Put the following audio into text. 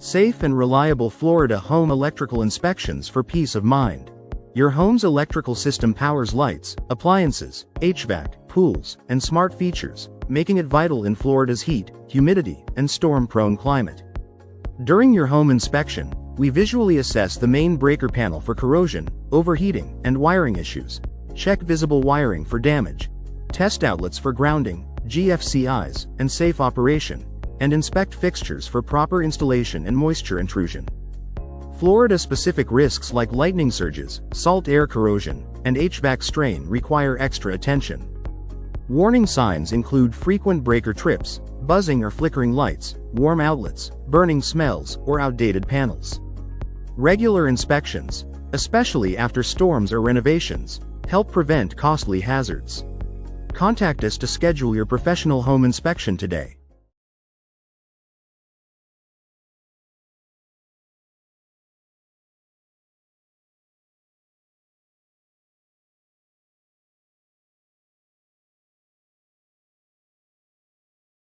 Safe and reliable Florida home electrical inspections for peace of mind. Your home's electrical system powers lights, appliances, HVAC, pools, and smart features, making it vital in Florida's heat, humidity, and storm-prone climate. During your home inspection, we visually assess the main breaker panel for corrosion, overheating, and wiring issues. Check visible wiring for damage. Test outlets for grounding, GFCIs, and safe operation, and inspect fixtures for proper installation and moisture intrusion. Florida-specific risks like lightning surges, salt air corrosion, and HVAC strain require extra attention. Warning signs include frequent breaker trips, buzzing or flickering lights, warm outlets, burning smells, or outdated panels. Regular inspections, especially after storms or renovations, help prevent costly hazards. Contact us to schedule your professional home inspection today.